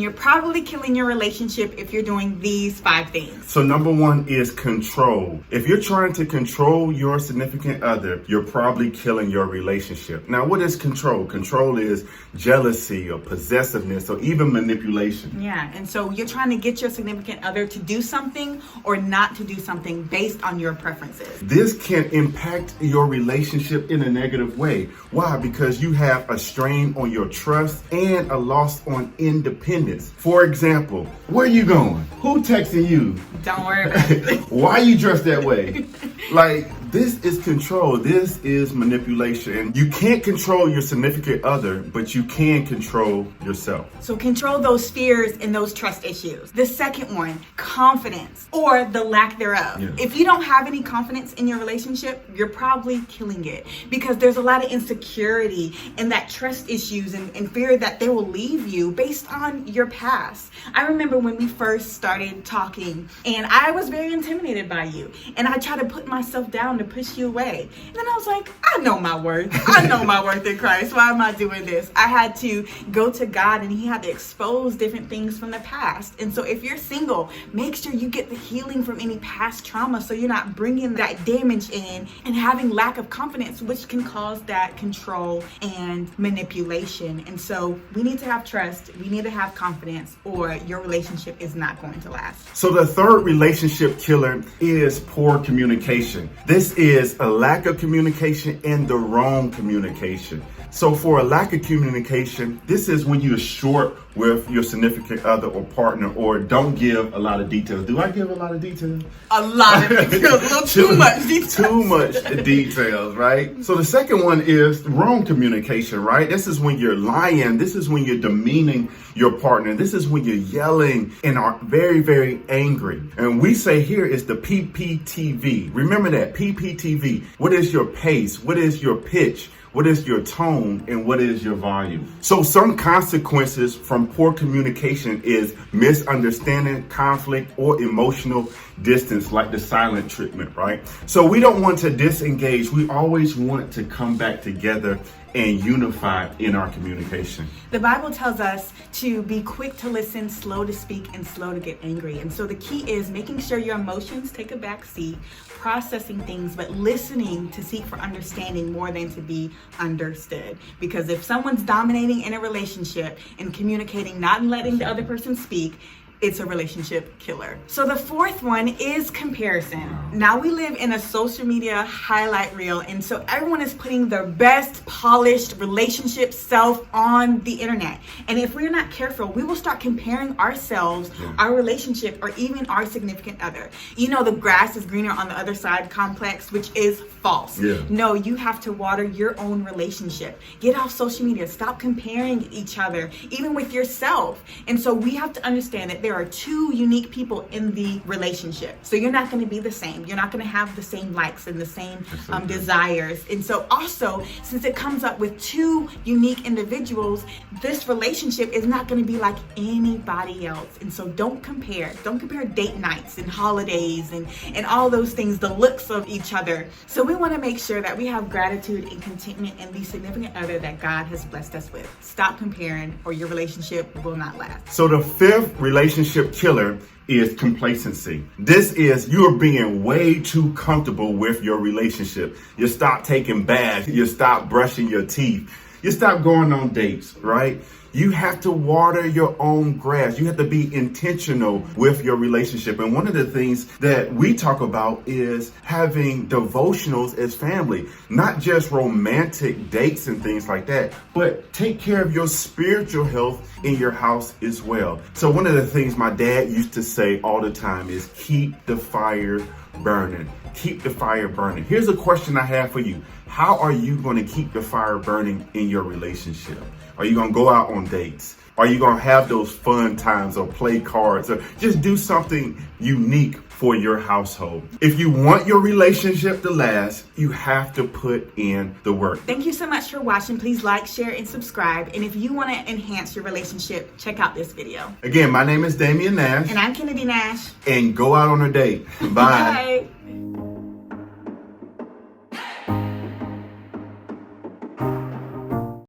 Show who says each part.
Speaker 1: You're probably killing your relationship if you're doing these 5 things.
Speaker 2: So number 1 is control. If you're trying to control your significant other, you're probably killing your relationship. Now, what is control? Control is jealousy or possessiveness or even manipulation.
Speaker 1: Yeah, and so you're trying to get your significant other to do something or not to do something based on your preferences.
Speaker 2: This can impact your relationship in a negative way. Why? Because you have a strain on your trust and a loss on independence. For example, where you going? Who texting you?
Speaker 1: Don't worry about it.
Speaker 2: Why you dressed that way? Like, this is control. This is manipulation. You can't control your significant other, but you can control yourself.
Speaker 1: So control those fears and those trust issues. The second one, confidence or the lack thereof.
Speaker 2: Yeah.
Speaker 1: If you don't have any confidence in your relationship, you're probably killing it because there's a lot of insecurity and that trust issues and fear that they will leave you based on your past. I remember when we first started talking and I was very intimidated by you and I tried to put myself down to push you away. And then I was like, I know my worth. I know my worth in Christ. Why am I doing this? I had to go to God and he had to expose different things from the past. And so if you're single, make sure you get the healing from any past trauma so you're not bringing that damage in and having lack of confidence, which can cause that control and manipulation. And so we need to have trust. We need to have confidence or your relationship is not going to last.
Speaker 2: So the third relationship killer is poor communication. This is a lack of communication and the wrong communication. So for a lack of communication, this is when you're short with your significant other or partner or don't give a lot of details. Do I give a lot of details?
Speaker 1: A lot of details. A little too much details.
Speaker 2: Too much details, right? So the second one is wrong communication, right? This is when you're lying. This is when you're demeaning your partner. This is when you're yelling and are very, very angry. And we say here is the PPTV. Remember that, PPTV. What is your pace? What is your pitch? What is your tone and what is your volume? So some consequences from poor communication is misunderstanding, conflict, or emotional distance, like the silent treatment, right? So we don't want to disengage. We always want to come back together and unify in our communication.
Speaker 1: The Bible tells us to be quick to listen, slow to speak, and slow to get angry. And so the key is making sure your emotions take a back seat, processing things, but listening to seek for understanding more than to be understood. Because if someone's dominating in a relationship and communicating, not letting the other person speak, it's a relationship killer. So the fourth one is comparison. Now we live in a social media highlight reel, and so everyone is putting their best polished relationship self on the internet. And if we're not careful, we will start comparing ourselves, our relationship, or even our significant other. You know, the grass is greener on the other side complex, which is false. No, you have to water your own relationship. Get off social media. Stop comparing each other, even with yourself. And so we have to understand that there are 2 unique people in the relationship. So you're not going to be the same. You're not going to have the same likes and the same desires. And so also, since it comes up with 2 unique individuals, this relationship is not going to be like anybody else. And so don't compare. Don't compare date nights and holidays and all those things, the looks of each other. So we want to make sure that we have gratitude and contentment in the significant other that God has blessed us with. Stop comparing or your relationship will not last.
Speaker 2: So the fifth relationship killer is complacency. This is you're being way too comfortable with your relationship. You stop taking baths. You stop brushing your teeth. You stop going on dates, right? You have to water your own grass. You have to be intentional with your relationship. And one of the things that we talk about is having devotionals as family, not just romantic dates and things like that, but take care of your spiritual health in your house as well. So one of the things my dad used to say all the time is keep the fire burning. Keep the fire burning. Here's a question I have for you. How are you going to keep the fire burning in your relationship? Are you going to go out on dates? Are you going to have those fun times or play cards or just do something unique for your household? If you want your relationship to last, you have to put in the work.
Speaker 1: Thank you so much for watching. Please like, share, and subscribe. And if you want to enhance your relationship, check out this video.
Speaker 2: Again, my name is Damien Nash.
Speaker 1: And I'm Kenady Nash.
Speaker 2: And go out on a date. Bye.
Speaker 1: Bye.